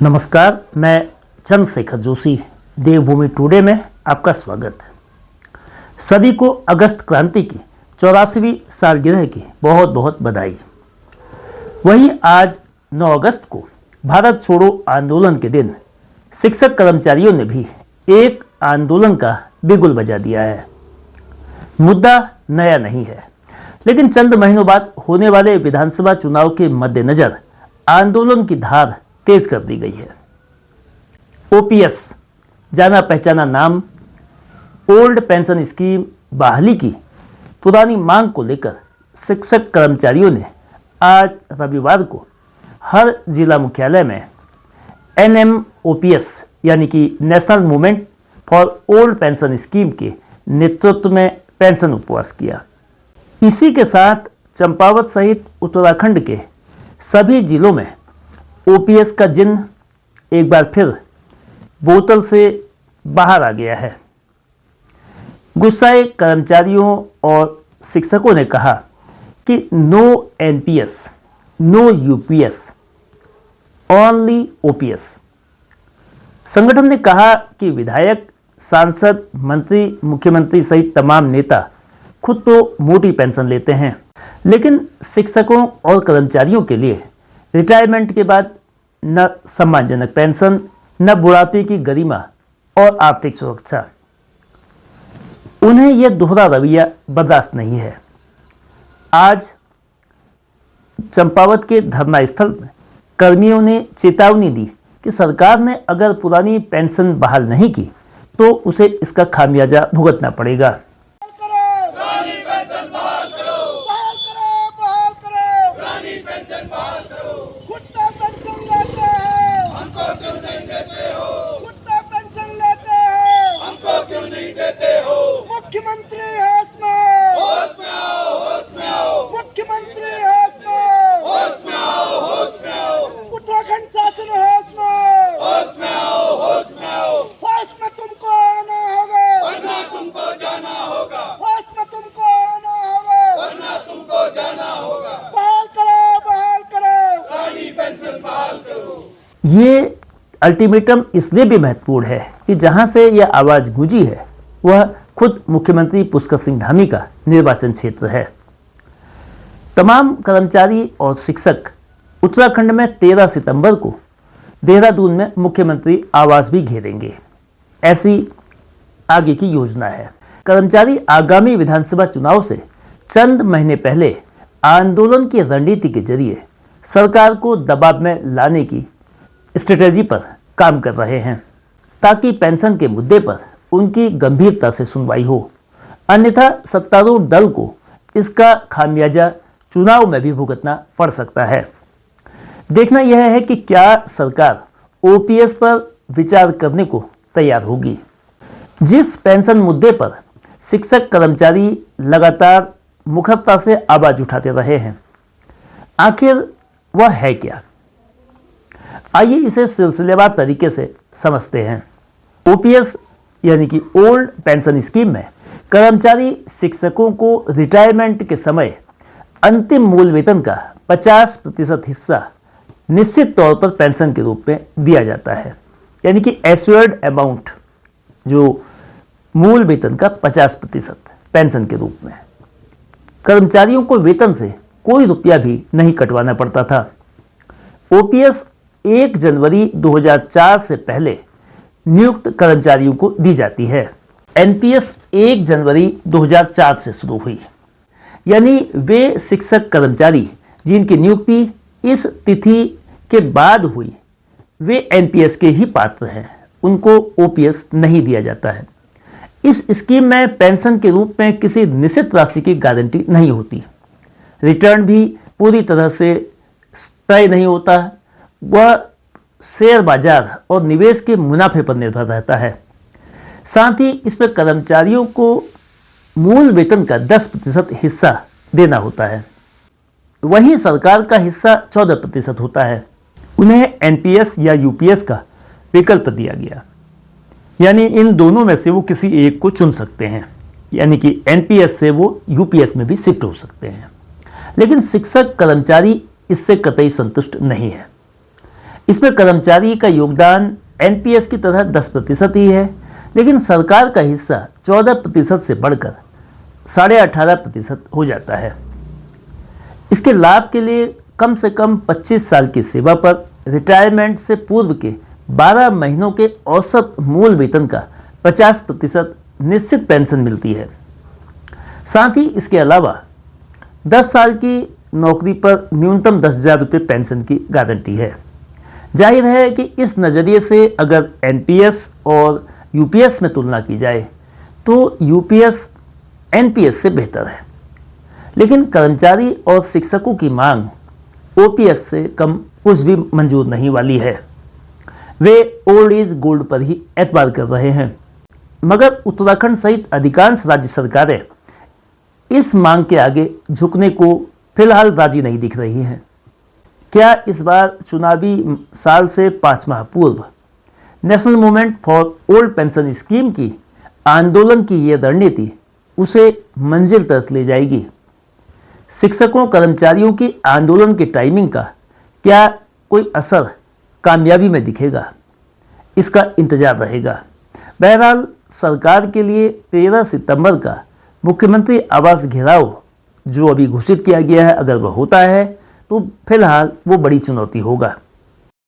नमस्कार, मैं चंद्रशेखर जोशी। देवभूमि टुडे में आपका स्वागत है। सभी को अगस्त क्रांति की 84वीं सालगिरह की बहुत बहुत बधाई। वहीं आज 9 अगस्त को भारत छोड़ो आंदोलन के दिन शिक्षक कर्मचारियों ने भी एक आंदोलन का बिगुल बजा दिया है। मुद्दा नया नहीं है, लेकिन चंद महीनों बाद होने वाले विधानसभा चुनाव के मद्देनजर आंदोलन की धार तेज कर दी गई है। ओपीएस जाना पहचाना नाम ओल्ड पेंशन स्कीम बहाली की पुरानी मांग को लेकर शिक्षक कर्मचारियों ने आज रविवार को हर जिला मुख्यालय में NMOPS यानी कि national movement for old pension scheme के नेतृत्व में पेंशन उपवास किया। इसी के साथ चंपावत सहित उत्तराखंड के सभी जिलों में ओपीएस का जिन्न एक बार फिर बोतल से बाहर आ गया है। गुस्साए कर्मचारियों और शिक्षकों ने कहा कि no NPS, no UPS, only OPS. संगठन ने कहा कि विधायक, सांसद, मंत्री, मुख्यमंत्री सहित तमाम नेता खुद तो मोटी पेंशन लेते हैं, लेकिन शिक्षकों और कर्मचारियों के लिए रिटायरमेंट के बाद न सम्मानजनक पेंशन, न बुढ़ापे की गरिमा और आर्थिक सुरक्षा। उन्हें यह दोहरा रवैया बर्दाश्त नहीं है। आज चंपावत के धरना स्थल में कर्मियों ने चेतावनी दी कि सरकार ने अगर पुरानी पेंशन बहाल नहीं की तो उसे इसका खामियाजा भुगतना पड़ेगा। मुख्यमंत्री होश में, होश में आओ, होश में आओ। मुख्यमंत्री होश में, होश में आओ, होश में आओ। उत्तराखंड शासन होश में, होश में आओ, होश में आओ। होश में तुमको आना होगा, वरना तुमको जाना होगा। होश में तुमको आना होगा, वरना तुमको जाना होगा। बहाल करो, बहाल करो, पुरानी पेंशन बहाल करो। ये अल्टीमेटम इसलिए भी महत्वपूर्ण है कि जहां से यह आवाज गूंजी है वह खुद मुख्यमंत्री पुष्कर सिंह धामी का निर्वाचन क्षेत्र है। तमाम कर्मचारी और शिक्षक उत्तराखंड में 13 सितंबर को देहरादून में मुख्यमंत्री आवास भी घेरेंगे, ऐसी आगे की योजना है। कर्मचारी आगामी विधानसभा चुनाव से चंद महीने पहले आंदोलन की रणनीति के जरिए सरकार को दबाव में लाने की स्ट्रेटेजी पर काम कर रहे हैं, ताकि पेंशन के मुद्दे पर उनकी गंभीरता से सुनवाई हो। अन्यथा सत्तारूढ़ दल को इसका खामियाजा चुनाव में भी भुगतना पड़ सकता है। देखना यह है कि क्या सरकार ओपीएस पर विचार करने को तैयार होगी। जिस पेंशन मुद्दे पर शिक्षक कर्मचारी लगातार मुखरता से आवाज उठाते रहे हैं, आखिर वह है क्या? आइए इसे सिलसिलेवार तरीके से समझते हैं। ओपीएस यानी कि ओल्ड पेंशन स्कीम में कर्मचारी शिक्षकों को रिटायरमेंट के समय अंतिम मूल वेतन का 50% हिस्सा निश्चित तौर पर पेंशन के रूप में दिया जाता है, यानी कि एश्योर्ड अमाउंट, जो मूल वेतन का 50% पेंशन के रूप में। कर्मचारियों को वेतन से कोई रुपया भी नहीं कटवाना पड़ता था। ओपीएस 1 जनवरी 2004 से पहले नियुक्त कर्मचारियों को दी जाती है। एनपीएस 1 जनवरी 2004 से शुरू हुई, यानी वे शिक्षक कर्मचारी जिनकी नियुक्ति इस तिथि के बाद हुई, वे एनपीएस के ही पात्र हैं, उनको ओपीएस नहीं दिया जाता है। इस स्कीम में पेंशन के रूप में किसी निश्चित राशि की गारंटी नहीं होती। रिटर्न भी पूरी तरह से तय नहीं होता, वह शेयर बाजार और निवेश के मुनाफे पर निर्भर रहता है। साथ ही इस पर कर्मचारियों को मूल वेतन का 10% हिस्सा देना होता है। वहीं सरकार का हिस्सा 14% होता है। उन्हें एनपीएस या यूपीएस का विकल्प दिया गया, यानी इन दोनों में से वो किसी एक को चुन सकते हैं, यानी कि एनपीएस से वो यूपीएस में भी शिफ्ट हो सकते हैं। लेकिन शिक्षक कर्मचारी इससे कतई संतुष्ट नहीं है। इसमें कर्मचारी का योगदान एनपीएस की तरह 10% ही है, लेकिन सरकार का हिस्सा 14% से बढ़कर 18.5% हो जाता है। इसके लाभ के लिए कम से कम 25 साल की सेवा पर रिटायरमेंट से पूर्व के 12 महीनों के औसत मूल वेतन का 50% निश्चित पेंशन मिलती है। साथ ही इसके अलावा 10 साल की नौकरी पर न्यूनतम 10,000 रुपये पेंशन की गारंटी है। जाहिर है कि इस नज़रिए से अगर एनपीएस और यूपीएस में तुलना की जाए तो यूपीएस एनपीएस से बेहतर है, लेकिन कर्मचारी और शिक्षकों की मांग ओपीएस से कम कुछ भी मंजूर नहीं वाली है। वे ओल्ड एज गोल्ड पर ही एतबार कर रहे हैं, मगर उत्तराखंड सहित अधिकांश राज्य सरकारें इस मांग के आगे झुकने को फिलहाल राजी नहीं दिख रही हैं। क्या इस बार चुनावी साल से 5 माह पूर्व national movement for old pension scheme की आंदोलन की यह रणनीति उसे मंजिल तक ले जाएगी? शिक्षकों कर्मचारियों की आंदोलन की टाइमिंग का क्या कोई असर कामयाबी में दिखेगा? इसका इंतजार रहेगा। बहरहाल सरकार के लिए 13 सितंबर का मुख्यमंत्री आवास घेराव जो अभी घोषित किया गया है, अगर वह होता है तो फिलहाल वो बड़ी चुनौती होगा।